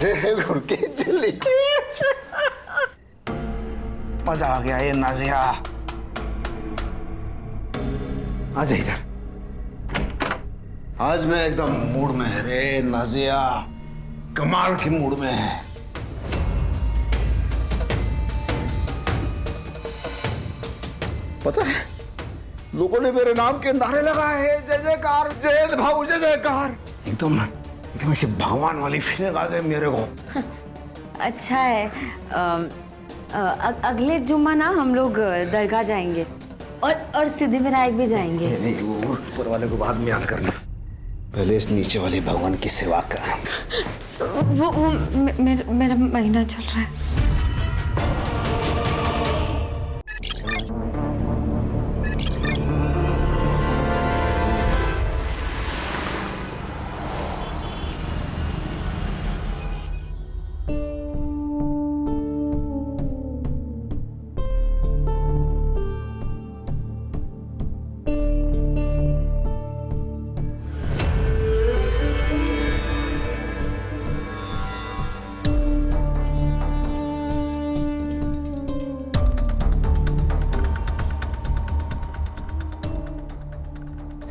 घुड़के चली। मजा आ गया ये नाजिया। आजा इधर। आज मैं एकदम मूड में है रे नाजिया, कमाल की मूड में है। पता है लोगों ने मेरे नाम के नारे लगाए हैं, जय जयकार जय भाऊ जय जयकार। एकदम ऐसे भगवान वाली फीलिंग आ गई मेरे को। अच्छा है। अगले जुम्मा ना हम लोग दरगाह जाएंगे और सिद्धिविनायक भी जाएंगे। नहीं वो ऊपर वाले को बाद में याद करना, पहले इस नीचे वाले भगवान की सेवा कर। वो मेरा महीना चल रहा है।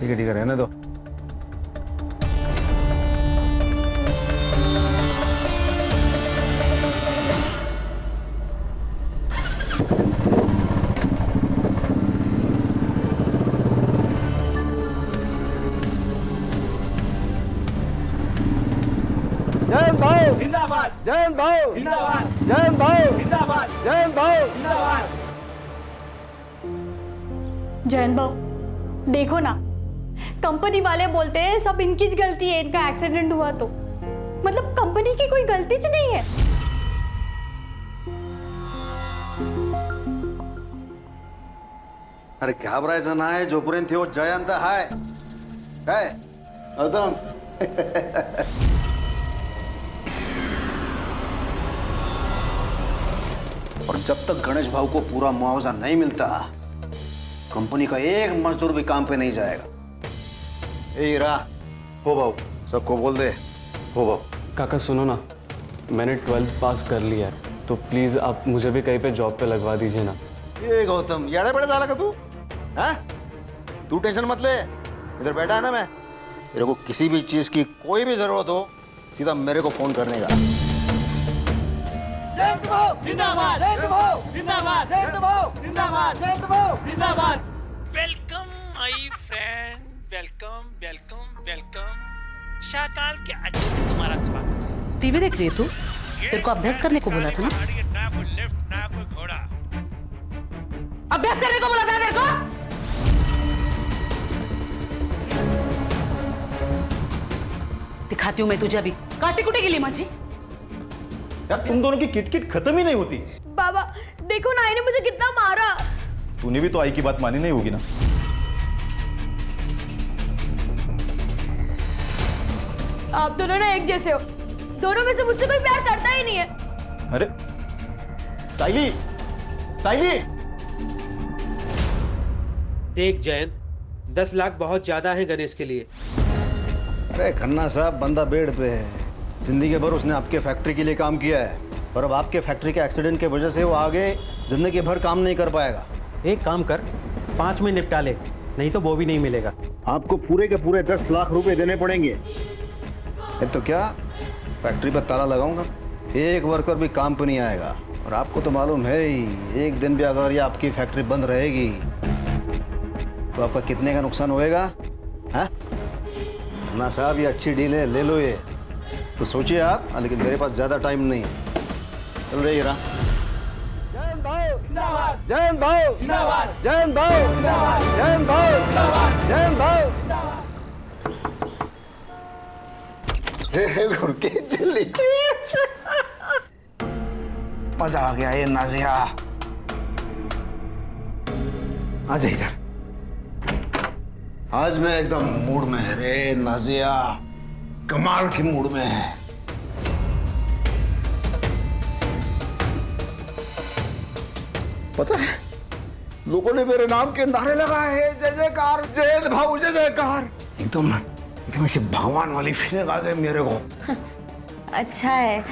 ठीक है रहने दो। जय भाऊ जिंदाबाद, जय भाऊ जिंदाबाद, जय भाऊ जिंदाबाद, जय भाऊ जिंदाबाद। जैन भाऊ देखो ना, कंपनी वाले बोलते हैं सब इनकी गलती है, इनका एक्सीडेंट हुआ तो मतलब कंपनी की कोई गलती ज नहीं है। अरे घाबरायचं नाही, जोपर्यंत ह्यो जयंत हाय काय एकदम। और जब तक गणेश भाऊ को पूरा मुआवजा नहीं मिलता कंपनी का एक मजदूर भी काम पे नहीं जाएगा। ए हीरा, हो भाऊ सबको बोल दे। हो भाऊ। काका सुनो ना, मैंने 12th पास कर लिया है तो प्लीज आप मुझे भी कहीं पे जॉब पे लगवा दीजिए ना। ये गौतम याड़ा बड़े डाला का तू? हाँ तू टेंशन मत ले, इधर बैठा है ना मैं। तेरे को किसी भी चीज की कोई भी जरूरत हो सीधा मेरे को फोन करने का। Welcome my friend, welcome welcome welcome. Shakaal के अड्डे में तुम्हारा स्वागत है। टीवी देख रही है तू? तेरे को अभ्यास करने को बोला था ना? ना कोई लिफ्ट ना कोई घोड़ा। अभ्यास करने को बोला था तेरे को? दिखाती हूँ मैं तुझे अभी काटी कुटे गिली माझी। यार तुम दोनों की किटकिट खत्म ही नहीं होती। बाबा देखो ना, इन्हें मुझे कितना मारा। तूने भी तो आई की बात मानी नहीं होगी ना? आप दोनों ना एक जैसे हो, दोनों में से मुझसे कोई प्यार करता ही नहीं है। अरे साइली, साइली देख जयंत, 10 लाख बहुत ज्यादा है गणेश के लिए। अरे खन्ना साहब बंदा बेड पे है, जिंदगी भर उसने आपके फैक्ट्री के लिए काम किया है, पर अब आपके फैक्ट्री के एक्सीडेंट की वजह से वो आगे जिंदगी भर काम नहीं कर पाएगा। एक काम कर, 5 में निपटा ले, नहीं तो वो भी नहीं मिलेगा। आपको पूरे के पूरे 10 लाख रुपए देने पड़ेंगे। तो क्या फैक्ट्री पर ताला लगाऊंगा, एक वर्कर भी काम पर नहीं आएगा। और आपको तो मालूम है ही, एक दिन भी अगर ये आपकी फैक्ट्री बंद रहेगी तो आपका कितने का नुकसान होएगा? हाँ ना साहब, ये अच्छी डील है, ले लो ये तो सोचिए आप। लेकिन मेरे पास ज़्यादा टाइम नहीं है। चल रही है जयंत भाऊ जिंदाबाद, जयंत भाऊ जिंदाबाद, जयंत भाऊ जिंदाबाद, जयंत भाऊ जिंदाबाद, जयंत भाऊ घुड़के चली। मजा आ गया ये नाजिया। आजा इधर। आज मैं एकदम मूड में है रे नाजिया, कमाल की मूड में है। पता है लोगों ने मेरे नाम के नारे लगाए हैं, जय जयकार जय भाऊ जय जयकार। एकदम ऐसे भगवान वाली फीलिंग आ गई मेरे को। अच्छा है।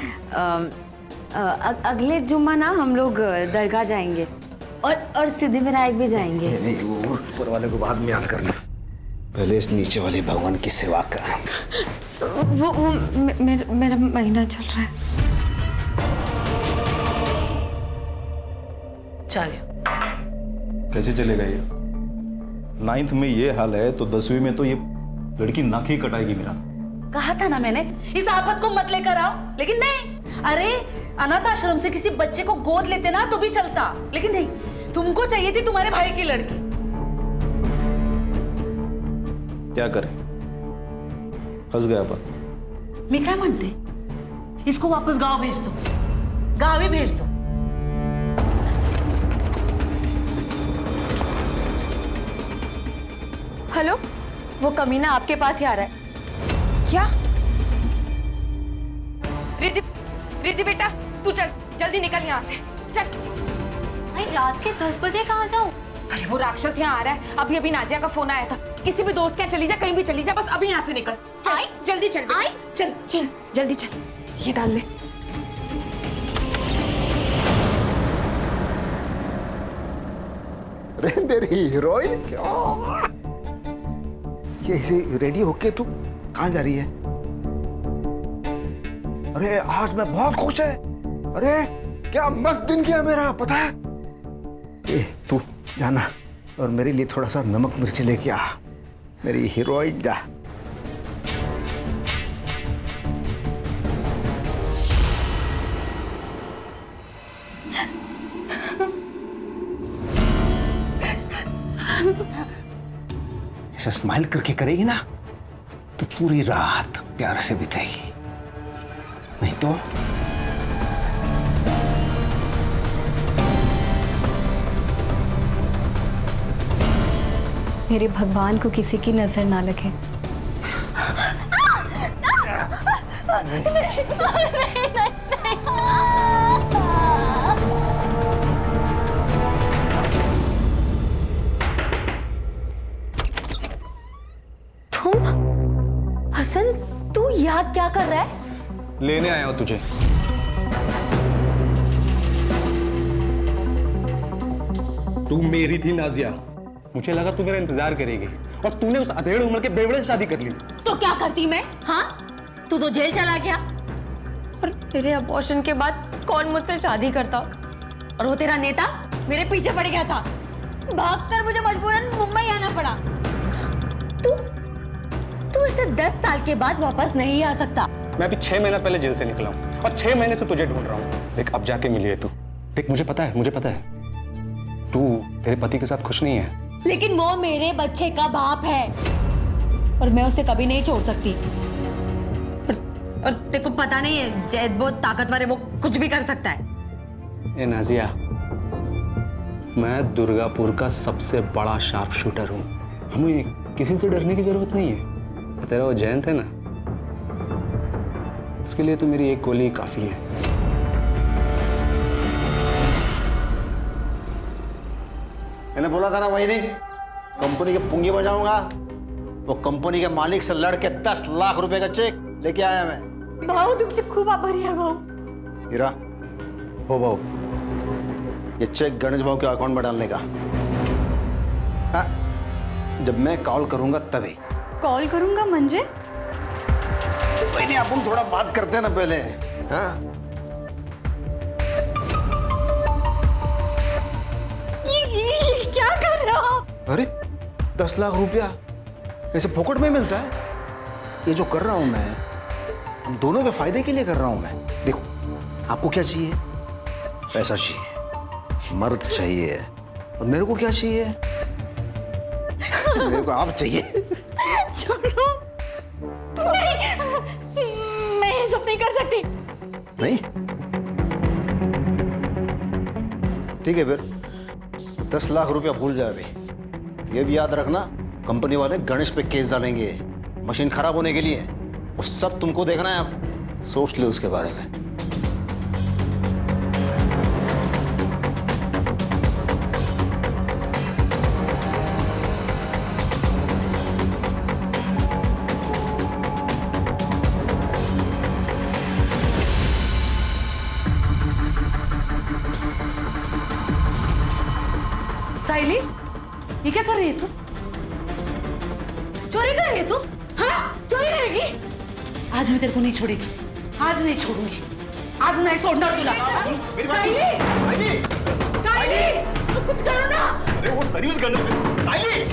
अगले जुम्मा ना हम लोग दरगाह जाएंगे और सिद्धिविनायक भी जाएंगे। नहीं, वो ऊपर वाले को बाद में याद करना, पहले इस नीचे वाले भगवान की सेवा कर। वो मेरा महीना चल रहा है। चलिए। कैसे चलेगा ये? 9th में ये हाल है तो 10वीं में तो ये लड़की नाक ही कटाएगी मेरा। कहा था ना मैंने इस आफत को मत लेकर आओ, लेकिन नहीं। अरे अनाथ आश्रम से किसी बच्चे को गोद लेते ना तो भी चलता, लेकिन नहीं, तुमको चाहिए थी तुम्हारे भाई की लड़की। क्या करें, फंस गया अपन। मैं क्या मानते, इसको वापस गांव भेज दो, गांव ही भेज दो। हेलो, वो कमीना आपके पास ही आ रहा है। क्या? रिद्धि बेटा, तू चल, जल्दी निकल यहाँ से, चल। भाई रात के 10 बजे कहाँ जाऊँ? अरे वो राक्षस यहाँ आ रहा है। अभी अभी नाजिया का फोन आया था, किसी भी दोस्त के यहाँ चली जा, कहीं भी चली जा, बस अभी यहाँ से निकल। चल, जल्दी चल, चल चल जल्दी चल, ये डाल ले। अरे मेरी हीरोइन, क्या ये इसे रेडी होके तू कहाँ जा रही है? अरे आज मैं बहुत खुश है। अरे क्या मस्त दिन किया मेरा, पता है? ए, तू जाना और मेरे लिए थोड़ा सा नमक मिर्ची लेके आ, मेरी हीरोइन। जा। ऐसा स्माइल करके करेगी ना तो पूरी रात प्यार से बीतेगी, नहीं तो मेरे भगवान को किसी की नजर ना लगे। तुम हसन, तू यहाँ क्या कर रहा है? लेने आया हूँ तुझे। तू मेरी थी नाजिया, मुझे लगा तू मेरा इंतजार करेगी और तूने उस अधेड़ उम्र के बेवड़े से शादी कर ली। तो क्या करती मैं? हाँ, तू तो जेल चला गया और तेरे अबॉर्शन के बाद कौन मुझसे शादी करता? और वो तेरा नेता मेरे पीछे पड़ गया था, भागकर मुझे मजबूरन मुंबई आना पड़ा। तू ऐसे 10 साल के बाद वापस नहीं आ सकता। मैं अभी 6 महीना पहले जेल से निकला हूँ और 6 महीने से तुझे ढूंढ रहा हूँ। देख, अब जाके मिली है तू। देख, मुझे पता है तू तेरे पति के साथ खुश नहीं है, लेकिन वो मेरे बच्चे का बाप है और मैं उसे कभी नहीं छोड़ सकती। और तेरे को पता नहीं है, जैद बहुत ताकतवर है, वो कुछ भी कर सकता है। ए नाजिया, मैं दुर्गापुर का सबसे बड़ा शार्प शूटर हूँ, हमें किसी से डरने की जरूरत नहीं है। तेरा वो जयंत है ना, उसके लिए तो मेरी एक गोली काफी है। मैंने बोला था ना वही नहीं, कंपनी के पुंगी बजाऊंगा। वो कंपनी के मालिक से लड़के 10 लाख रुपए का चेक लेके आया मैं। भाऊ तुमसे खूब आभारी है भाऊ। हीरा, हो भाऊ, ये चेक गणेश भाऊ के अकाउंट में डालने का। हाँ, जब मैं कॉल करूंगा तभी। कॉल करूंगा म्हणजे? वही नहीं, अपन थोड़ा बात करते हैं ना पहले। हाँ, क्या कर रहा हो? अरे 10 लाख रुपया ऐसे फोकट में मिलता है? ये जो कर रहा हूं मैं, हम दोनों के फायदे के लिए कर रहा हूं मैं। देखो, आपको क्या चाहिए? पैसा चाहिए, मर्द चाहिए, और मेरे को क्या चाहिए? मेरे को आप चाहिए। छोड़ो, नहीं, मैं ये सब नहीं कर सकती। नहीं? ठीक है फिर, 10 लाख रुपया भूल जाए अभी। ये भी याद रखना, कंपनी वाले गणेश पे केस डालेंगे मशीन खराब होने के लिए। वो सब तुमको देखना है, आप सोच लो उसके बारे में। साइली, ये क्या कर रही है तू? चोरी कर रही है तू? हाँ, चोरी करेगी? आज मैं तेरे को नहीं छोड़ेगी, आज नहीं छोड़ूंगी, आज नहीं छोड़ना तुला। साइली, साइली, कुछ करो ना। अरे वो सर्विस करने पे साइली।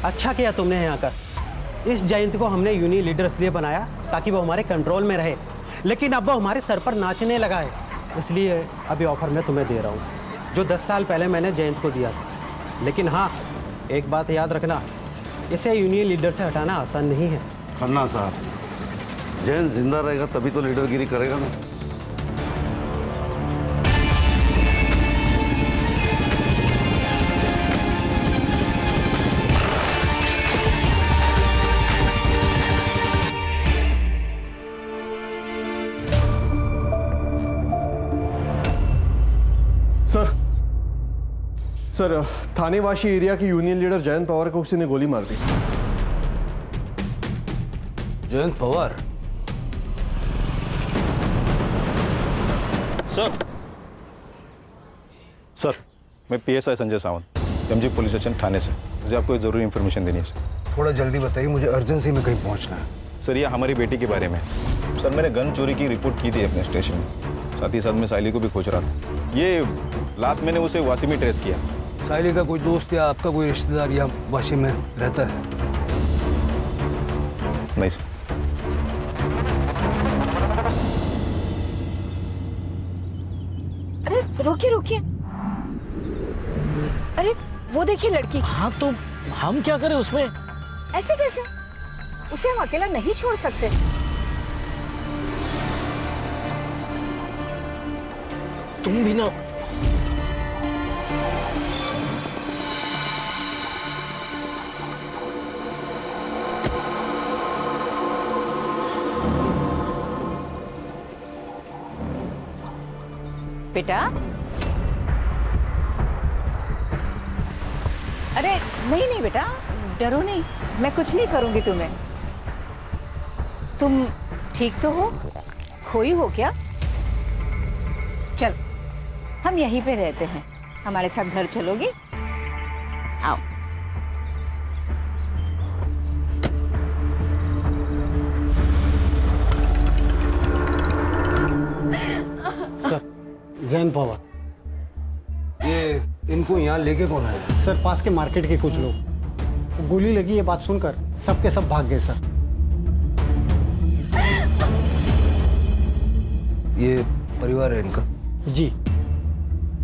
अच्छा किया तुमने यहाँ कर। इस जयंत को हमने यूनियन लीडर इसलिए बनाया ताकि वो हमारे कंट्रोल में रहे, लेकिन अब वो हमारे सर पर नाचने लगा है। इसलिए अभी ऑफर मैं तुम्हें दे रहा हूँ जो 10 साल पहले मैंने जयंत को दिया था। लेकिन हाँ, एक बात याद रखना, इसे यूनियन लीडर से हटाना आसान नहीं है। खन्ना साहब, जयंत जिंदा रहेगा तभी तो लीडरगिरी करेगा ना। सर, थानेवासी एरिया के यूनियन लीडर जयंत पवार को किसी ने गोली मार दी। जयंत पवार? सर, मैं PSI Sanjay Sawant, MG police station थाने से। मुझे आपको जरूरी इंफॉर्मेशन देनी है सर। थोड़ा जल्दी बताइए, मुझे अर्जेंसी में कहीं पहुंचना है। सर, ये हमारी बेटी के बारे में। सर, मैंने गन चोरी की रिपोर्ट की थी अपने स्टेशन में, साथ ही साथ मैं साइली को भी खोज रहा था। ये लास्ट मैंने उसे वासी में ट्रेस किया। साइली का कोई दोस्त या आपका कोई रिश्तेदार या वाशी में रहता है? नहीं सर। अरे रुकिए रुकिए, अरे वो देखिए लड़की। हाँ, तो हम क्या करें उसमें? ऐसे कैसे? उसे हम अकेला नहीं छोड़ सकते। तुम भी ना। बेटा, अरे नहीं नहीं बेटा, डरो नहीं, मैं कुछ नहीं करूंगी तुम्हें। तुम ठीक तो हो? खोई हो क्या? चल, हम यहीं पे रहते हैं, हमारे साथ घर चलोगी? आओ। जयंत पवार, ये इनको यहाँ लेके कौन आया? सर, पास के मार्केट के कुछ लोग। गोली लगी ये बात सुनकर सब के सब भाग गए सर। ये परिवार है इनका? जी,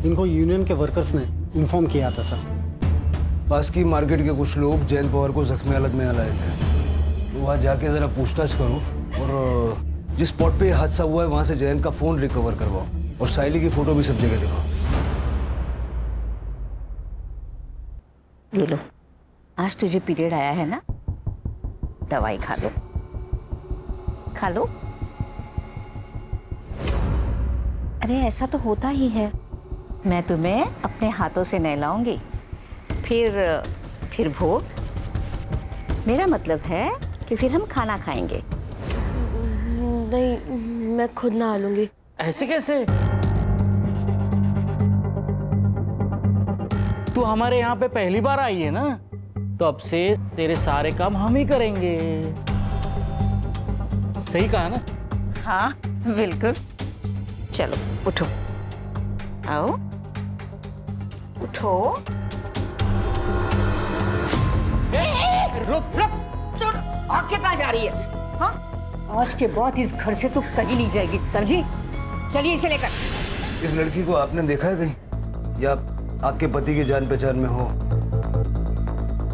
इनको यूनियन के वर्कर्स ने इन्फॉर्म किया था सर। पास की मार्केट के कुछ लोग जयंत पवार को जख्मी हालत में लाए थे, तो वहाँ जाके जरा पूछताछ करो और जिस स्पॉट पे हादसा हुआ है वहाँ से जयंत का फोन रिकवर करवाओ और साइली की फोटो भी सब जगह दिखाओ। ये लो, आज तुझे पीरियड आया है ना, दवाई खा लो, खा लो। अरे ऐसा तो होता ही है, मैं तुम्हें अपने हाथों से नहलाऊंगी, फिर भोग। मेरा मतलब है कि फिर हम खाना खाएंगे। नहीं, मैं खुद नहा लूंगी। ऐसे कैसे? तू हमारे यहाँ पे पहली बार आई है ना, तो अब से तेरे सारे काम हम ही करेंगे। सही कहा ना? हाँ बिल्कुल। चलो उठो, आओ उठो। रुक रुक, छोड़, आके कहाँ जा रही है? हाँ, आज के बाद इस घर से तू कहीं नहीं जाएगी, समझी? चलिए इसे लेकर। इस लड़की को आपने देखा है कहीं, या आपके पति की जान पहचान में हो?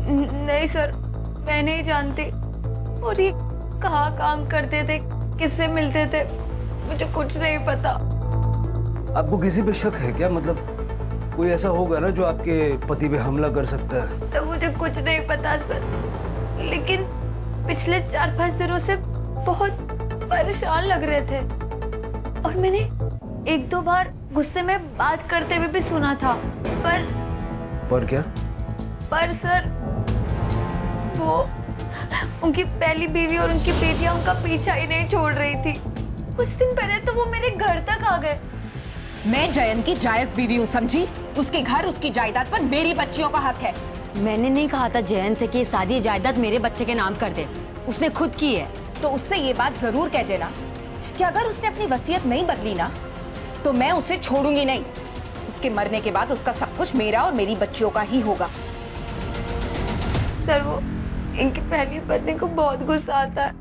नहीं सर, मैं नहीं जानती। और ये कहाँ काम करते थे किससे मिलते थे, मुझे कुछ नहीं पता। आपको किसी पे शक है क्या? मतलब कोई ऐसा होगा ना जो आपके पति पे हमला कर सकता है? तो मुझे कुछ नहीं पता सर, लेकिन पिछले 4-5 दिनों से बहुत परेशान लग रहे थे और मैंने 1-2 बार गुस्से में बात करते हुए भी सुना था। पर क्या? पर सर वो उनकी पहली बीवी और उनकी बेटियां उनका पीछा ही नहीं छोड़ रही थी। कुछ दिन पहले तो वो मेरे घर तक आ गए। मैं जयंत की जायज बीवी हूँ, समझी? उसके घर, उसकी जायदाद पर मेरी बच्चियों का हक है। मैंने नहीं कहा था जयंत से कि ये सारी जायदाद मेरे बच्चे के नाम कर दे, उसने खुद की है। तो उससे ये बात जरूर कह देना कि अगर उसने अपनी वसीयत नहीं बदली ना तो मैं उसे छोड़ूंगी नहीं। उसके मरने के बाद उसका सब कुछ मेरा और मेरी बच्चियों का ही होगा। सर वो इनकी पहली पत्नी को बहुत गुस्सा आता है।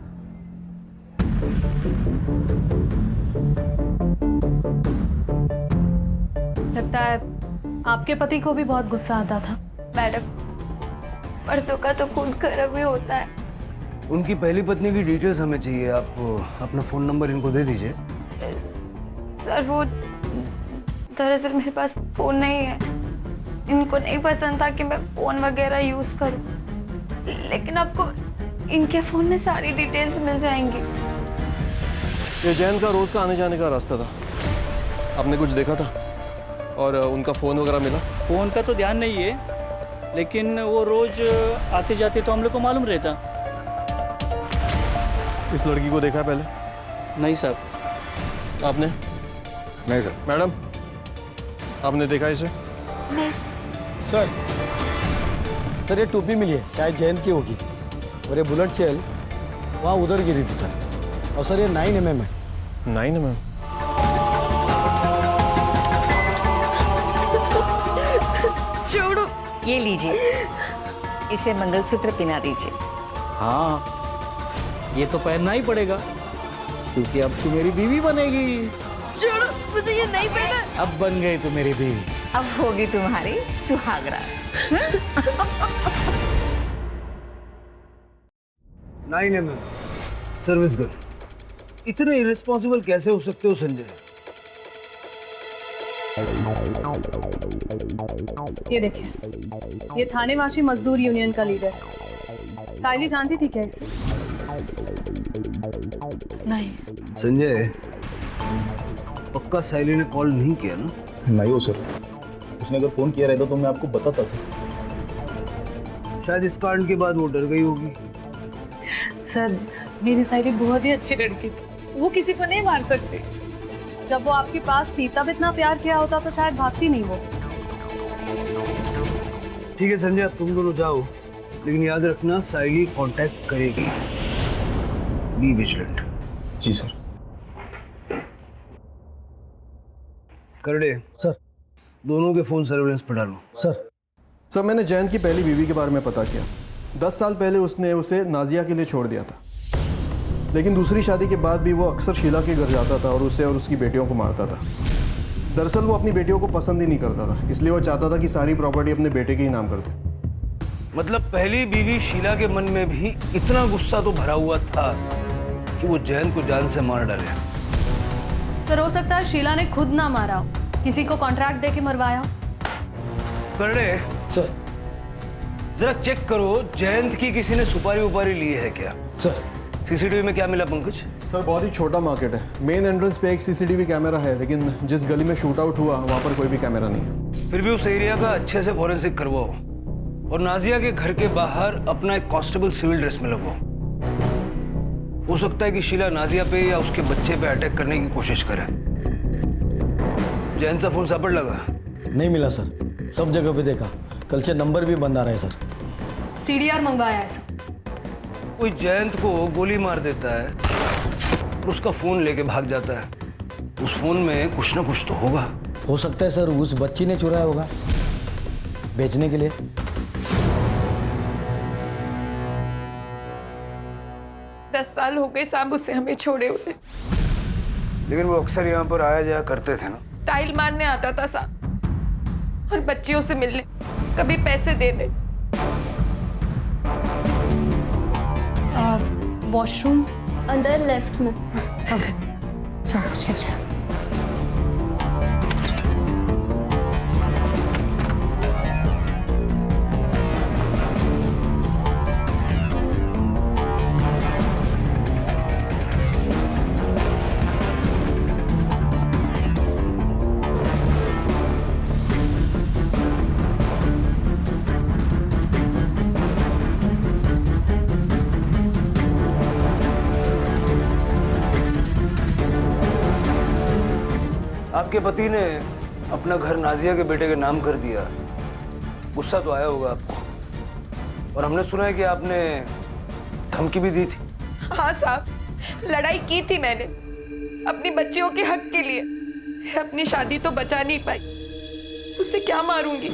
लगता है आपके पति को भी बहुत गुस्सा आता था। मैडम, मर्दों का तो खून गर्म ही होता है। उनकी पहली पत्नी की डिटेल्स हमें चाहिए। आप अपना फोन नंबर इनको दे दीजिए। सर वो दरअसल मेरे पास फोन नहीं है, इनको नहीं पसंद था कि मैं फोन वगैरह यूज करूं, लेकिन आपको इनके फोन में सारी डिटेल्स मिल जाएंगी। ये जैन का रोज का आने जाने का रास्ता था, आपने कुछ देखा था? और उनका फोन वगैरह मिला? फोन का तो ध्यान नहीं है, लेकिन वो रोज आते जाते तो हम लोग को मालूम रहता। इस लड़की को देखा है पहले? नहीं साहब। आपने? नहीं सर। मैडम, आपने देखा इसे? नहीं सर ये टोपी मिली है, शायद जयंत की होगी। और ये बुलेट शेल वहाँ उधर गिरी थी सर। और सर ये 9mm है। 9mm? छोड़ो। ये लीजिए, इसे मंगलसूत्र पहना दीजिए। हाँ, ये तो पहनना ही पड़ेगा क्योंकि अब तू मेरी बीवी बनेगी। छोड़ो, मुझे ये नहीं पहना। अब बन गई तू मेरी बीवी। अब होगी तुम्हारी सुहागरा। 9mm service girl. इतने इरेस्पॉन्सिबल कैसे हो सकते हो संजय? ये देखिए, ये थानेवासी मजदूर यूनियन का लीडर है। साइली जानती थी क्या इसे? नहीं। संजय, पक्का साइली ने कॉल नहीं किया ना? नहीं हो सर, उसने अगर फोन किया रहता तो मैं आपको बताता सर। शायद इस कांड के बाद वो डर गई होगी। सर मेरी साइली बहुत ही अच्छी लड़की थी, वो किसी को नहीं मार सकती। जब वो आपके पास थी तब इतना प्यार किया होता तो शायद भागती नहीं वो। ठीक है संजय, तुम दोनों जाओ, लेकिन याद रखना साइली कांटेक्ट करेगी। Be vigilant. जी सर। करड़े सर, दोनों के फोन सर्विलेंस पर डालो। सर मैंने जैन की पहली बीवी के बारे में पता किया। 10 साल पहले उसने उसे नाजिया के लिए छोड़ दिया था, लेकिन दूसरी शादी के बाद भी वो अक्सर शीला के घर जाता था और उसे और उसकी बेटियों को मारता था। दरअसल वो अपनी बेटियों को पसंद ही नहीं करता था, इसलिए वो चाहता था कि सारी प्रॉपर्टी अपने बेटे के ही नाम कर दो। मतलब पहली बीवी शीला के मन में भी इतना गुस्सा तो भरा हुआ था कि वो जैन को जान से मार डाले। सर हो सकता है शीला ने खुद ना मारा हो, किसी को कॉन्ट्रैक्ट देके मरवाया। करड़े सर, जरा चेक करो जयंत की किसी ने सुपारी उपारी ली है क्या? सर सीसीटीवी में क्या मिला पंकज? सर बहुत ही छोटा मार्केट है। मेन एंट्रेंस पे एक सीसीटीवी कैमरा है, लेकिन जिस गली में शूट आउट हुआ वहाँ पर कोई भी कैमरा नहीं है। फिर भी उस एरिया का अच्छे से फॉरेंसिक करवाओ और नाजिया के घर के बाहर अपना एक कांस्टेबल सिविल ड्रेस में लगवाओ। हो सकता है कि शीला नाजिया पे या उसके बच्चे पे अटैक करने की कोशिश करे। जयंत का फोन सापड़ लगा? नहीं मिला सर, सब जगह पे देखा, कल से नंबर भी बंद आ रहा है सर। सीडीआर मंगवाया है सर। कोई जयंत को गोली मार देता है और उसका फोन लेके भाग जाता है, उस फोन में कुछ ना कुछ तो होगा। हो सकता है सर उस बच्ची ने चुराया होगा बेचने के लिए। दस साल हो गए साहब उसे हमें छोड़े हुए। लेकिन वो अक्सर यहाँ पर आया जाया करते थे ना। टाइल मारने आता था साहब और बच्चियों से मिलने, कभी पैसे देने। वॉशरूम? अंदर लेफ्ट में। Okay sir excuse me. आपके पति ने अपना घर नाजिया के बेटे के नाम कर दिया, गुस्सा तो आया होगा आपको। और हमने सुना है कि आपने धमकी भी दी थी। हाँ साहब, लड़ाई की थी मैंने अपनी बच्चियों के हक के लिए। अपनी शादी तो बचा नहीं पाई, उससे क्या मारूंगी।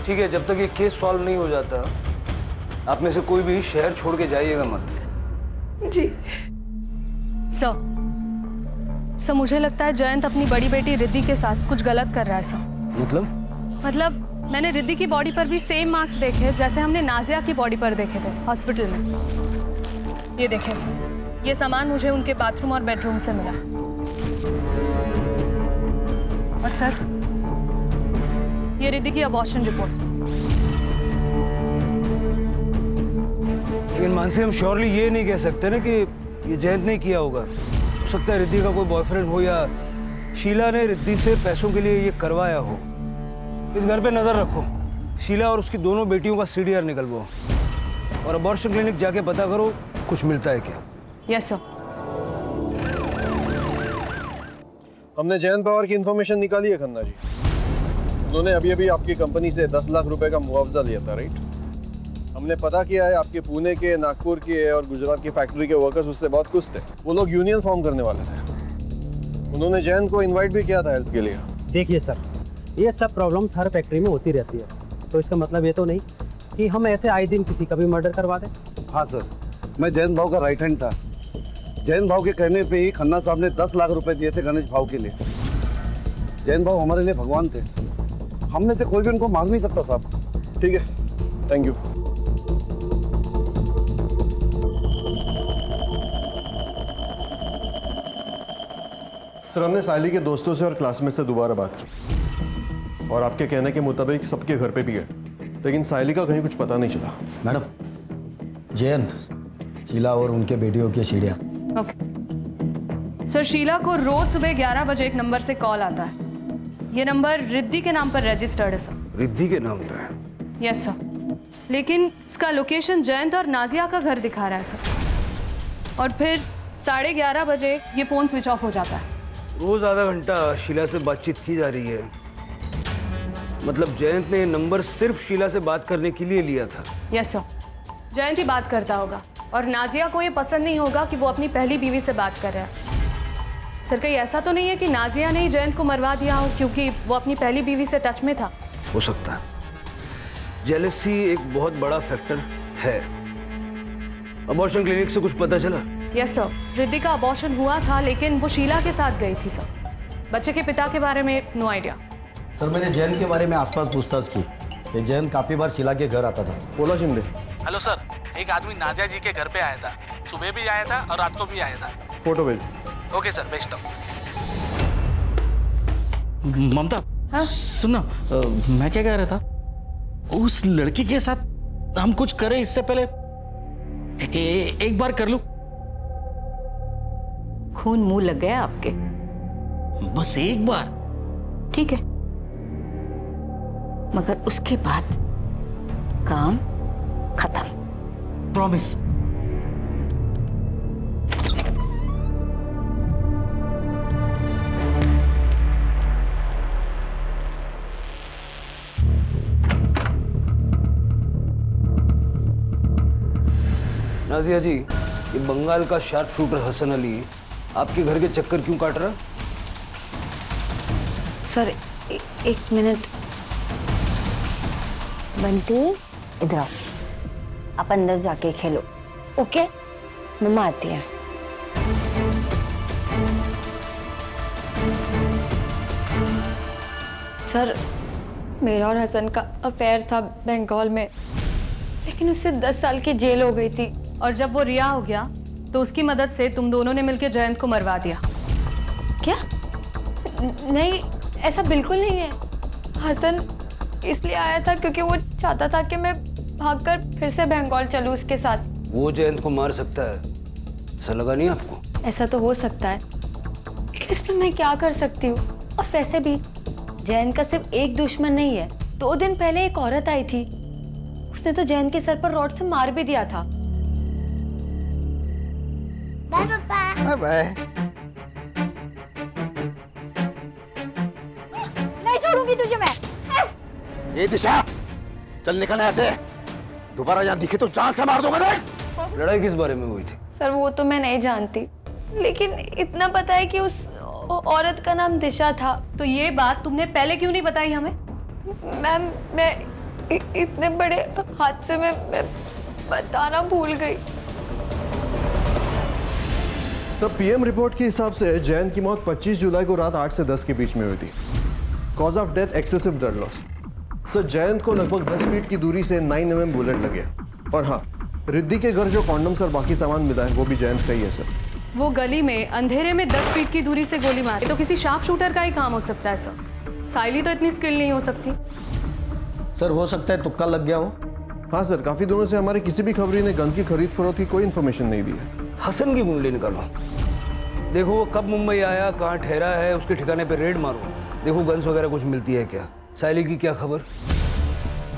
ठीक है, जब तक ये केस सॉल्व नहीं हो जाता आप में से कोई भी शहर छोड़ के जाइएगा मत। जी सर मुझे लगता है जयंत अपनी बड़ी बेटी रिद्धि के साथ कुछ गलत कर रहा है सर। मतलब मैंने रिद्धि की बॉडी पर भी सेम मार्क्स देखे जैसे हमने नाजिया की बॉडी पर देखे थे हॉस्पिटल में। ये देखे सर, ये सामान मुझे उनके बाथरूम और बेडरूम से मिला। और सर ये रिद्धि की अबॉर्शन रिपोर्ट। लेकिन मानसी, हम श्योरली ये नहीं कह सकते ना कि ये जयंत ने किया होगा। हो सकता है रिद्धि का कोई बॉयफ्रेंड हो या शीला ने रिद्धि से पैसों के लिए ये करवाया हो। इस घर पे नजर रखो, शीला और उसकी दोनों बेटियों का सीडीआर निकलवाओ और अबॉर्शन क्लिनिक जाके पता करो कुछ मिलता है क्या। Yes sir. हमने जयंत पवार की इंफॉर्मेशन निकाली है खन्ना जी। उन्होंने अभी अभी आपकी कंपनी से 10 लाख रुपए का मुआवजा लिया था, राइट? हमने पता किया है आपके पुणे के, नागपुर के और गुजरात की फैक्ट्री के वर्कर्स उससे बहुत खुश थे। वो लोग यूनियन फॉर्म करने वाले थे। उन्होंने जयंत को इनवाइट भी किया था हेल्प के लिए। देखिए सर, ये सब प्रॉब्लम्स हर फैक्ट्री में होती रहती है, तो इसका मतलब ये तो नहीं कि हम ऐसे आए दिन किसी का भी मर्डर करवा दें। हाँ सर, मैं जयंत भाव का राइट हैंड था। जयंत भाव के कहने पे ही खन्ना साहब ने 10 लाख रुपए दिए थे गणेश भाव के लिए। जयंत भाव हमारे लिए भगवान थे, हम में से कोई भी उनको मांग नहीं सकता साहब। ठीक है, थैंक यू। सर, हमने साइली के दोस्तों से और क्लासमेट से दोबारा बात की और आपके कहने के मुताबिक सबके घर पे भी है, लेकिन साइली का कहीं कुछ पता नहीं चला। मैडम, जयंत, शीला और उनके बेटियों की सीढ़ियाँ। ओके सर, शीला को रोज सुबह 11 बजे एक नंबर से कॉल आता है। ये नंबर रिद्धि के नाम पर रजिस्टर्ड है सर। रिद्धि के नाम पे? यस सर, लेकिन इसका लोकेशन जयंत और नाजिया का घर दिखा रहा है सर। और फिर 11:30 बजे ये फोन स्विच ऑफ हो जाता है। रोज आधा घंटा शीला से बातचीत की जा रही है, मतलब जयंत ने ये नंबर सिर्फ शीला से बात करने के लिए लिया था। यस सर, जयंत ही बात करता होगा और नाजिया को ये पसंद नहीं होगा कि वो अपनी पहली बीवी से बात कर रहा है। सर, कहीं ऐसा तो नहीं है कि नाजिया ने ही जयंत को मरवा दिया हो क्योंकि वो अपनी पहली बीवी से टच में था? हो सकता है, जेलसी एक बहुत बड़ा फैक्टर है। अबॉर्शन क्लिनिक से कुछ पता चला? यस सर, रिद्धि का अबॉर्शन हुआ था लेकिन वो शीला के साथ गई थी सर। बच्चे के पिता के बारे में नो आइडिया। सर, मैंने जयंत के बारे में आसपास पूछताछ की कि जयंत काफी बार शीला के घर आता था। बोला शिंदे। हेलो सर, एक आदमी नादिया जी के घर पे आया था, सुबह भी आया था और रात को भी आया था। फोटो भेज। ओके सर, भेजता हूँ। ममता, सुनो, मैं क्या कह रहा था, उस लड़की के साथ हम कुछ करें इससे पहले एक बार कर लूं। खून मुंह लग गया आपके? बस एक बार। ठीक है, मगर उसके बाद काम खत्म। प्रॉमिस। नाजिया जी, ये बंगाल का शार्प शूटर हसन अली आपके घर के चक्कर क्यों काट रहा? सर एक मिनट। बंटी इधर आओ, आप अंदर जाके खेलो। ओके, मम्मा आती है। सर मेरा और हसन का अफेयर था बंगाल में, लेकिन उससे 10 साल की जेल हो गई थी। और जब वो रिहा हो गया तो उसकी मदद से तुम दोनों ने मिलकर जयंत को मरवा दिया। क्या? नहीं, ऐसा बिल्कुल नहीं है। हसन इसलिए आया था क्योंकि वो चाहता था कि मैं भागकर फिर से बंगाल चलूं उसके साथ। वो जयंत को मार सकता है, ऐसा लगा नहीं आपको? ऐसा तो हो सकता है, लेकिन इसमें मैं क्या कर सकती हूँ? और वैसे भी जयंत का सिर्फ एक दुश्मन नहीं है। 2 दिन पहले एक औरत आई थी, उसने तो जयंत के सर पर रॉड से मार भी दिया था। बाय पापा। बाय। नहीं छोड़ूंगी तुझे मैं। ये दिशा, चल निकल ऐसे। दोबारा यहाँ दिखे तो जान से मार दूंगा। देख। लड़ाई किस बारे में हुई थी? सर वो तो मैं नहीं जानती, लेकिन इतना पता है कि उस औरत का नाम दिशा था। तो ये बात तुमने पहले क्यों नहीं बताई हमें? मैम मैं इतने बड़े हादसे में मैं बताना भूल गई। तो पीएम रिपोर्ट के हिसाब से जयंत की मौत 25 जुलाई को रात 8 से 10 के बीच में हुई थी। Cause of death excessive blood loss. Sir Jayant को लगभग 10 फीट की दूरी से 9 mm बुलेट लगे। और हाँ, रिद्धि के घर जो कॉन्डम्स और बाकी सामान मिला है वो भी जयंत का ही है सर। वो गली में अंधेरे में 10 फीट की दूरी से गोली मारी तो किसी शार्प शूटर का ही काम हो सकता है सर। साइली तो इतनी स्किल नहीं हो सकती। सर हो सकता है तुक्का लग गया हो। हाँ सर, काफी दिनों से हमारे किसी भी खबरी ने गन की खरीद फरोख्त की कोई इन्फॉर्मेशन नहीं दी है। हसन की कुंडली निकालो, देखो वो कब मुंबई आया, कहाँ ठहरा है, उसके ठिकाने पे रेड मारो, देखो गन्स वगैरह कुछ मिलती है क्या। साइली की क्या खबर?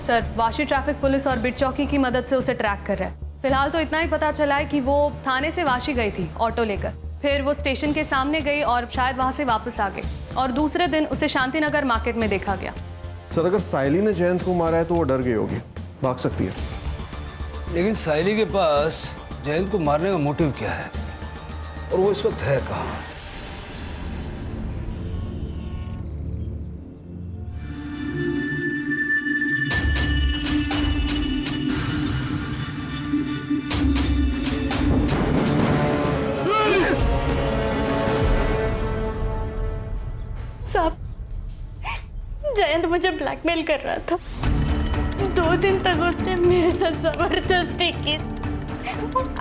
सर वाशी ट्रैफिक पुलिस और बिट चौकी की मदद से उसे ट्रैक कर रहा है। फिलहाल तो इतना ही पता चला है कि वो थाने से वाशी गई थी ऑटो लेकर, फिर वो स्टेशन के सामने गई और शायद वहां से वापस आ गई, और दूसरे दिन उसे शांतिनगर मार्केट में देखा गया। सर अगर साइली ने जयंत को मारा है तो वो डर गई होगी, भाग सकती है। लेकिन साइली के पास जयंत को मारने का मोटिव क्या है, और वो इस वक्त है कहाँ? साहब जयंत मुझे ब्लैकमेल कर रहा था। 2 दिन तक उसने मेरे साथ जबरदस्ती की।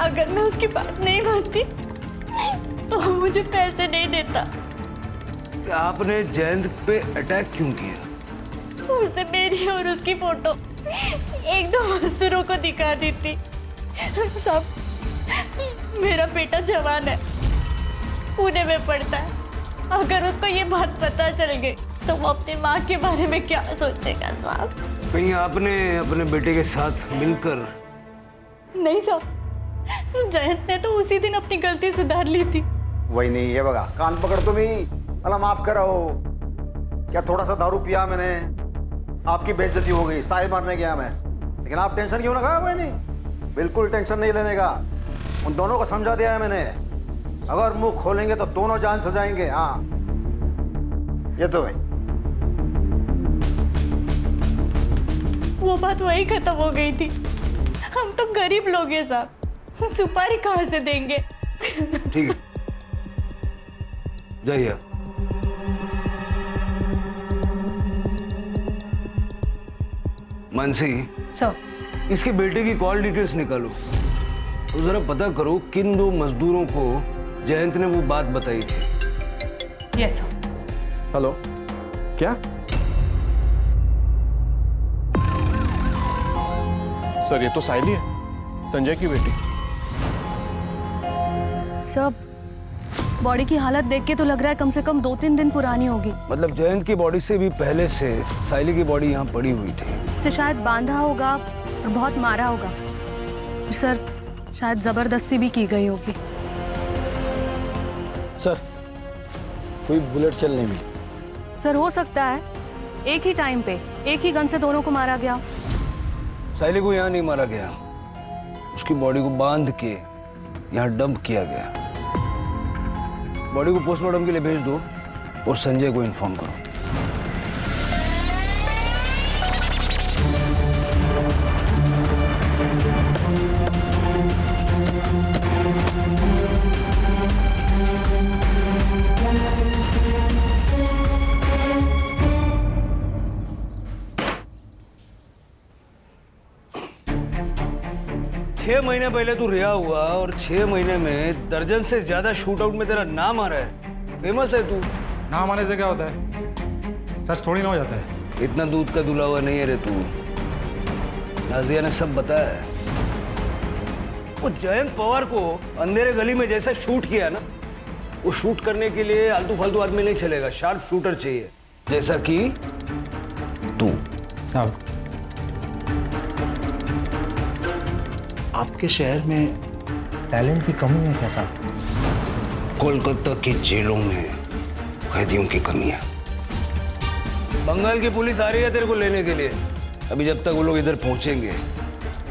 अगर मैं उसकी बात नहीं मानती तो वो मुझे पैसे नहीं देता। आपने जयंत पे अटैक क्यों किया? उसने मेरी और उसकी फोटो 1-2 मजदूरों को दिखा दी थी। सब मेरा बेटा जवान है, पुणे में पढ़ता है। अगर उसको ये बात पता चल गई तो वो अपनी माँ के बारे में क्या सोचेगा साहब? कहीं आपने अपने बेटे के साथ मिलकर? नहीं साहब, जयंत ने तो उसी दिन अपनी गलती सुधार ली थी। वही नहीं है बगा, कान पकड़ तुम ही। अल्लाह माफ करो, क्या थोड़ा सा दारू पिया मैंने, आपकी बेइज्जती हो गई, स्टाइल मारने गया मैं। लेकिन आप टेंशन क्यों लगा? वही नहीं, बिल्कुल टेंशन नहीं लेने का। उन दोनों को समझा दिया है मैंने, अगर मुंह खोलेंगे तो दोनों जान से जाएंगे। हाँ ये तो भाई वो बात वही खत्म हो गई थी। हम तो गरीब लोग हैं साहब, सुपारी कहाँ से देंगे? ठीक है, जाइए आप। मानसी सर, इसके बेटे की कॉल डिटेल्स निकालो तो जरा पता करो किन 2 मजदूरों को जयंत ने वो बात बताई थी। Yes sir. हेलो, क्या? सर ये तो साइली है, संजय की बेटी। सर बॉडी की हालत देख के तो लग रहा है कम से कम 2-3 दिन पुरानी होगी। मतलब जयंत की बॉडी से भी पहले से साइली की बॉडी यहाँ पड़ी हुई थी। इसे शायद बांधा होगा और बहुत मारा होगा। सर शायद जबरदस्ती भी की गई होगी। सर कोई बुलेट सेल नहीं मिली। सर हो सकता है एक ही टाइम पे एक ही गन से दोनों को मारा गया। साइली को यहाँ नहीं मारा गया, उसकी बॉडी को बांध के यहाँ डंप किया गया। बॉडी को पोस्टमार्टम के लिए भेज दो और संजय को इन्फॉर्म करो। महीने पहले तू रिहा हुआ और 6 महीने में दर्जन से ज्यादा शूट आउट में तेरा नाम आ रहा है। फेमस है तू। नाम आने से क्या होता है? सच थोड़ी ना हो जाता है। इतना दूध का दुला हुआ नहीं है रे तू। नाजिया ने सब बताया है। वो जयंत पवार को अंधेरे गली में जैसा शूट किया ना, वो शूट करने के लिए आलतू फालतू आदमी नहीं चलेगा, शार्प शूटर चाहिए, जैसा कि तू। साहब, आपके शहर में टैलेंट की कमी है क्या साहब? कोलकाता की जेलों में कैदियों की कमी है। बंगाल की पुलिस आ रही है तेरे को लेने के लिए। अभी जब तक वो लोग इधर पहुंचेंगे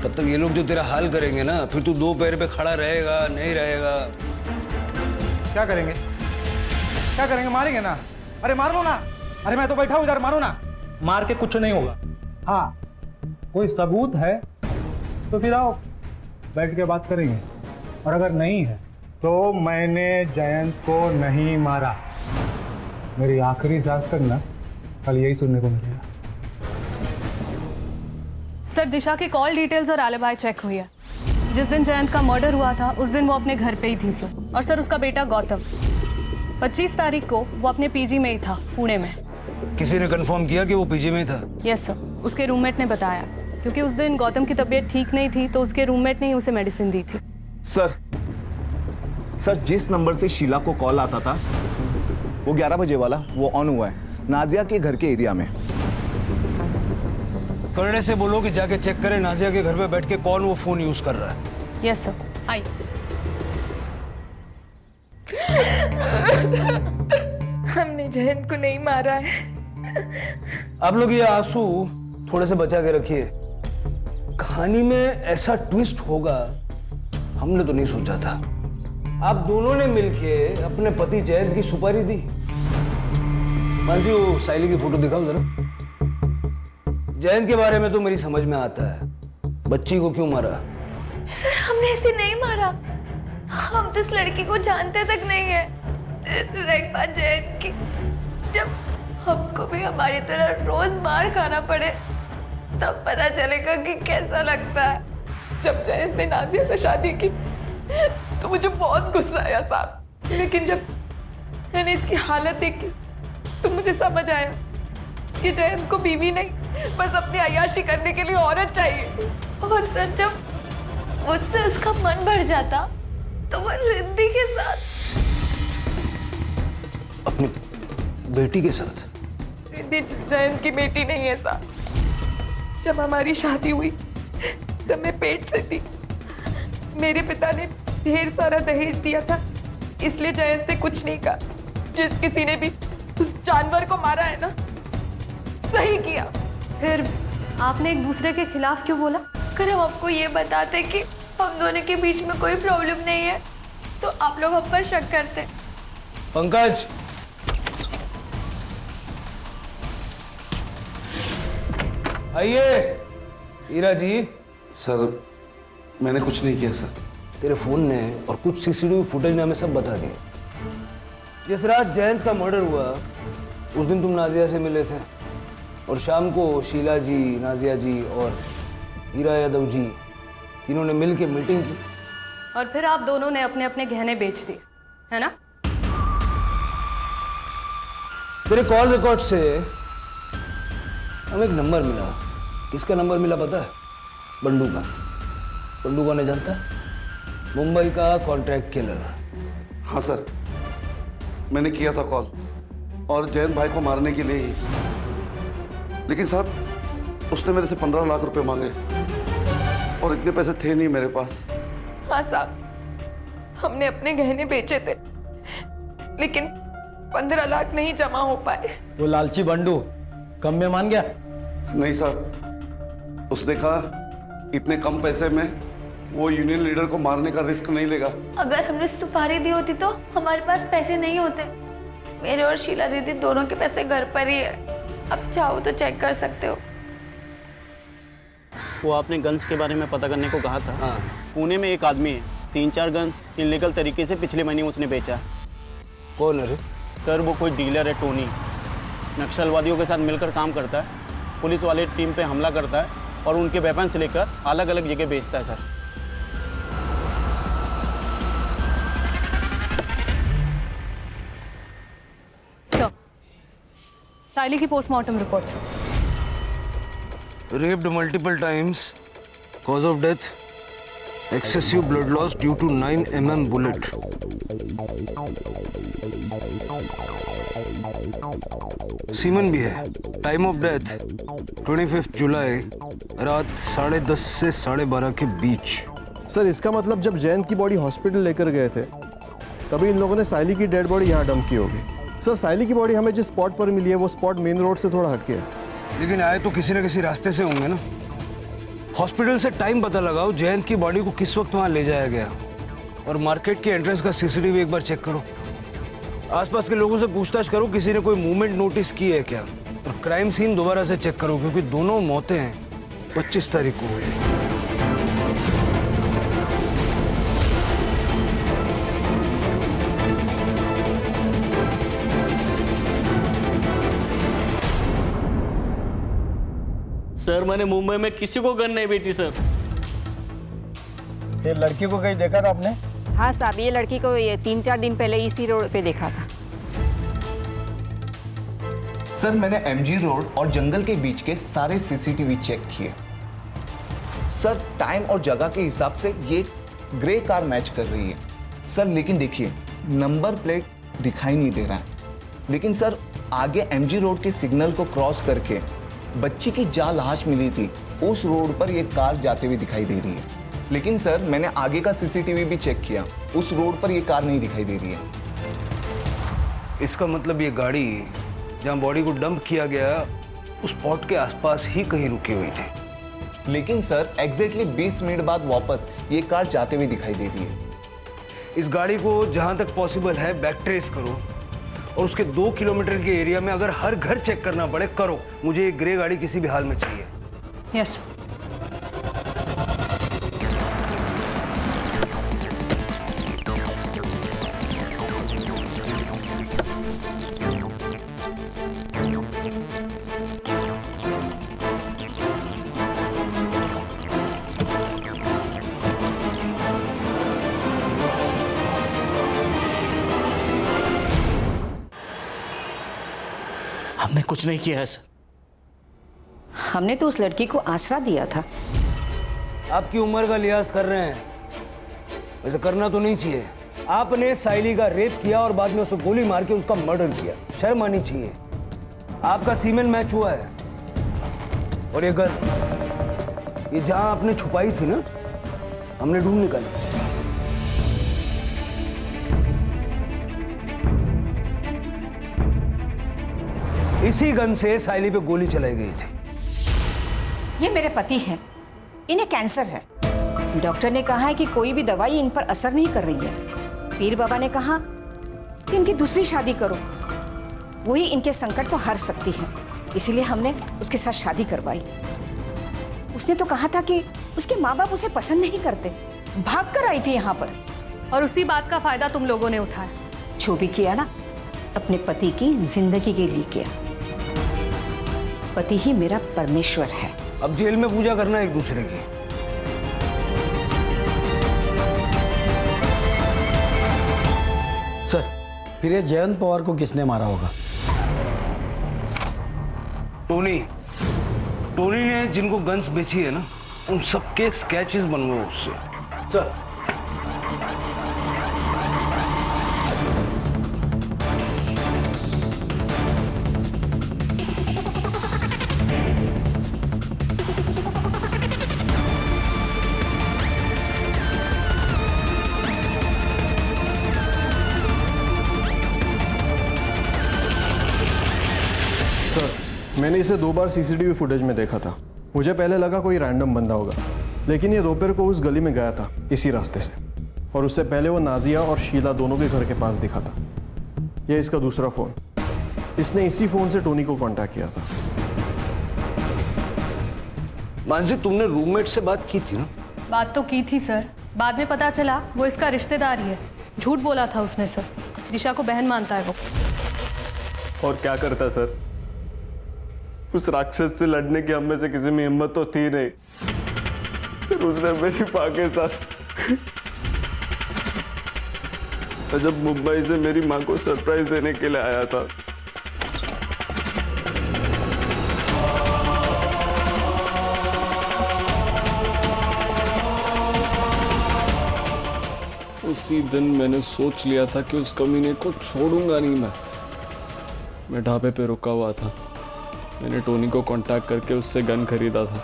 तब तक ये लोग जो तेरा हाल करेंगे ना, फिर तू 2 पैर पे खड़ा रहेगा नहीं रहेगा। क्या करेंगे? क्या करेंगे? मारेंगे ना। अरे मार लो ना। अरे मैं तो बैठा हूं इधर, मारो ना। मार के कुछ नहीं होगा। हाँ, कोई सबूत है तो फिर आओ, बैठ के बात करेंगे। और अगर नहीं है तो मैंने जयंत को नहीं मारा। मेरी आखिरी सांस तक ना कल यही सुनने को मिलेगा। सर, दिशा की कॉल डिटेल्स और एलिबाई चेक हुई है। जिस दिन जयंत का मर्डर हुआ था उस दिन वो अपने घर पे ही थी सर। और सर, उसका बेटा गौतम 25 तारीख को वो अपने पीजी में ही था, पुणे में। किसी ने कंफर्म किया कि वो पीजी में था? यस सर, उसके रूममेट ने बताया, क्योंकि उस दिन गौतम की तबीयत ठीक नहीं थी तो उसके रूममेट ने ही उसे मेडिसिन दी थी। सर, जिस नंबर से शीला को कॉल आता था वो 11 बजे वाला वो ऑन हुआ है, नाजिया के घर के एरिया में। करने से बोलो कि जाके चेक करें नाजिया के घर पे बैठ के कौन वो फोन यूज कर रहा है। यस सर, आई। हमने जयंत को नहीं मारा है। आप लोग ये आंसू थोड़े से बचा के रखिए। कहानी में ऐसा ट्विस्ट होगा हमने तो नहीं सोचा था। आप दोनों ने मिलके अपने पति जयंत की सुपारी दी। मानसी, वो साइली की फोटो दिखाओ जरा। जयंत के बारे में तो मेरी समझ में आता है, बच्ची को क्यों मारा? सर, हमने इसे नहीं मारा। हम तो इस लड़की को जानते तक नहीं है। एक बात जयंत की, जब हमको भी हमारी तरह रोज मार खाना पड़े तब पता चलेगा कि कैसा लगता है। जब जयंत ने नाजिया से शादी की तो मुझे बहुत गुस्सा आया साहब, लेकिन जब मैंने इसकी हालत देखी तो मुझे समझ आया कि जयंत को बीवी नहीं, बस अपनी अय्याशी करने के लिए औरत चाहिए। और सर, जब मुझसे उसका मन भर जाता तो वो रिद्धि के साथ, अपनी बेटी के साथ। रिद्धि जयंत की बेटी नहीं है साहब। जब हमारी शादी हुई तब मैं पेट से थी। मेरे पिता ने ढेर सारा दहेज दिया था, इसलिए जयंत ने कुछ नहीं कहा। जिस किसी ने भी उस जानवर को मारा है ना, सही किया। फिर आपने एक दूसरे के खिलाफ क्यों बोला? अगर हम आपको ये बताते कि हम दोनों के बीच में कोई प्रॉब्लम नहीं है तो आप लोग हम पर शक करते। पंकज, आइए। हीरा जी। सर, मैंने कुछ नहीं किया सर। तेरे फोन ने और कुछ सीसीटीवी फुटेज ने हमें सब बता दिया। जिस रात जयंत का मर्डर हुआ उस दिन तुम नाजिया से मिले थे और शाम को शीला जी, नाजिया जी और हीरा यादव जी तीनों ने मिलकर मीटिंग की। और फिर आप दोनों ने अपने अपने गहने बेच दिए, है ना? तेरे कॉल रिकॉर्ड से हमें एक नंबर मिला। किसका नंबर मिला पता है? बंडू का। बंडू कौन है जानता है? मुंबई का कॉन्ट्रैक्ट किलर। हाँ सर, मैंने किया था कॉल और जयंत भाई को मारने के लिए ही। लेकिन साहब, उसने मेरे से 15 लाख रुपए मांगे और इतने पैसे थे नहीं मेरे पास। हाँ साहब, हमने अपने गहने बेचे थे, लेकिन 15 लाख नहीं जमा हो पाए। वो लालची बंडू कम में मान गया? नहीं साहब, उसने कहा इतने कम पैसे में वो यूनियन लीडर को मारने का रिस्क नहीं लेगा। अगर हमने सुपारी दी होती तो हमारे पास पैसे नहीं होते। मेरे और शीला दीदी दोनों के पैसे घर पर ही है। अब चाहो तो चेक कर सकते हो। वो आपने गन्स के बारे में पता करने को कहा था। हाँ। पुणे में एक आदमी है, 3-4 गन्स इलीगल तरीके से पिछले महीने उसने बेचा। कौन है रे? सर, वो कोई डीलर है, टोनी। नक्सलवादियों के साथ मिलकर काम करता है, पुलिस वाले टीम पे हमला करता है और उनके वेपन से लेकर अलग अलग जगह बेचता है सर। साइली की पोस्टमार्टम रिपोर्ट से। Raped multiple times, cause of death excessive blood loss due to 9 mm bullet. Semen भी है। टाइम ऑफ डेथ 25 जुलाई रात 10:30 से 12:30 के बीच। सर इसका मतलब जब जयंत की बॉडी हॉस्पिटल लेकर गए थे तभी इन लोगों ने साइली की डेड बॉडी यहाँ डंप की होगी। सर साइली की बॉडी हमें जिस स्पॉट पर मिली है वो स्पॉट मेन रोड से थोड़ा हटके है। लेकिन आए तो किसी न किसी रास्ते से होंगे ना। हॉस्पिटल से टाइम पता लगाओ, जयंत की बॉडी को किस वक्त वहां ले जाया गया, और मार्केट के एंट्रेंस का सीसीटीवी एक बार चेक करो। आसपास के लोगों से पूछताछ करो किसी ने कोई मूवमेंट नोटिस की है क्या, और क्राइम सीन दोबारा से चेक करो क्योंकि दोनों मौतें 25 तारीख को हुई। सर मैंने मुंबई में किसी को गन नहीं बेची सर। ये लड़की को कहीं देखा था आपने? हाँ साहब, ये लड़की को ये 3-4 दिन पहले इसी रोड पे देखा था। सर मैंने एमजी रोड और जंगल के बीच के सारे सीसीटीवी चेक किए। सर टाइम और जगह के हिसाब से ये ग्रे कार मैच कर रही है सर, लेकिन देखिए नंबर प्लेट दिखाई नहीं दे रहा है। लेकिन सर आगे एमजी रोड के सिग्नल को क्रॉस करके बच्ची की जहाँ लाश मिली थी उस रोड पर ये कार जाते हुए दिखाई दे रही है। लेकिन सर मैंने आगे का सीसीटीवी भी चेक किया, उस रोड पर ये कार नहीं दिखाई दे रही है। इसका मतलब ये गाड़ी जहाँ बॉडी को डंप किया गया उस स्पॉट के आसपास ही कहीं रुकी हुई थी। लेकिन सर एग्जैक्टली 20 मिनट बाद वापस ये कार जाते हुए दिखाई दे रही है। इस गाड़ी को जहां तक पॉसिबल है बैक ट्रेस करो, और उसके 2 किलोमीटर के एरिया में अगर हर घर चेक करना पड़े करो। मुझे एक ग्रे गाड़ी किसी भी हाल में चाहिए। यस। हमने कुछ नहीं किया है सर। हमने तो उस लड़की को आसरा दिया था। आपकी उम्र का लिहाज कर रहे हैं, वैसे करना तो नहीं चाहिए। आपने साइली का रेप किया और बाद में उसे गोली मार के उसका मर्डर किया, शर्म आनी चाहिए। आपका सीमेन मैच हुआ है, और ये गन ये जहां आपने छुपाई थी ना, हमने ढूंढ निकाली। इसी गन से साइली पे गोली चलाई गई थी। ये मेरे पति हैं, इन्हें कैंसर है। डॉक्टर ने कहा है कि कोई भी दवाई इन पर असर नहीं कर रही है। पीर बाबा ने कहा कि इनकी दूसरी शादी करो, वही इनके संकट को हर सकती है। इसीलिए हमने उसके साथ शादी करवाई। उसने तो कहा था कि उसके माँ बाप उसे पसंद नहीं करते, भाग कर आई थी यहाँ पर। और उसी बात का फायदा तुम लोगों ने उठाया। जो भी किया ना, अपने पति की जिंदगी के लिए किया। पति ही मेरा परमेश्वर है। अब जेल में पूजा करना एक दूसरे की। सर फिर ये जयंत पवार को किसने मारा होगा? टोनी ने जिनको गन्स बेची है ना, उन सबके स्केचेस बनवाओ उससे। सर मैंने इसे 2 बार सीसीटीवी फुटेज में देखा था। मुझे पहले लगा कोई रैंडम बंदा होगा, लेकिन ये दोपहर को उस गली में गया था इसी रास्ते से, और उससे पहले वो नाजिया और शीला दोनों के घर के पास दिखा था। यह इसका दूसरा फ़ोन। इसने इसी फ़ोन से टोनी को कांटेक्ट किया था। मानसी, तुमने रूममेट से बात की थी ना? बात तो की थी सर, बाद में पता चला वो इसका रिश्तेदार ही है। झूठ बोला था उसने सर। दिशा को बहन मानता है वो। और क्या करता सर, उस राक्षस से लड़ने की हम में से किसी में हिम्मत तो थी नहीं सर। उसने मेरी माँ के साथ, जब मुंबई से मेरी माँ को सरप्राइज देने के लिए आया था, उसी दिन मैंने सोच लिया था कि उस कमीने को छोड़ूंगा नहीं मैं ढाबे पे रुका हुआ था। मैंने टोनी को कांटेक्ट करके उससे गन खरीदा था।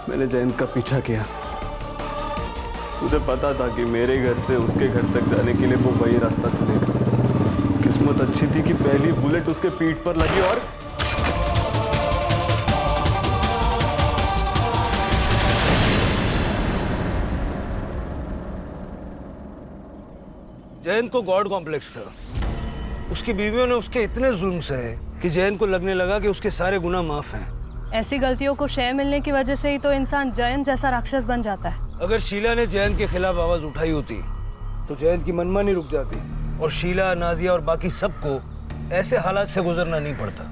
मैंने जयंत का पीछा किया। मुझे पता था कि मेरे घर से उसके घर तक जाने के लिए वो वही रास्ता चुनेगा। किस्मत अच्छी थी कि पहली बुलेट उसके पीठ पर लगी और जयंत को गॉड कॉम्प्लेक्स था। उसकी बीवियों ने उसके इतने जुल्म सहे कि जयंत को लगने लगा कि उसके सारे गुनाह माफ हैं। ऐसी गलतियों को शय मिलने की वजह से ही तो इंसान जयंत जैसा राक्षस बन जाता है। अगर शीला ने जयंत के खिलाफ आवाज उठाई होती तो जयंत की मनमानी रुक जाती और शीला, नाजिया और बाकी सबको ऐसे हालात से गुजरना नहीं पड़ता।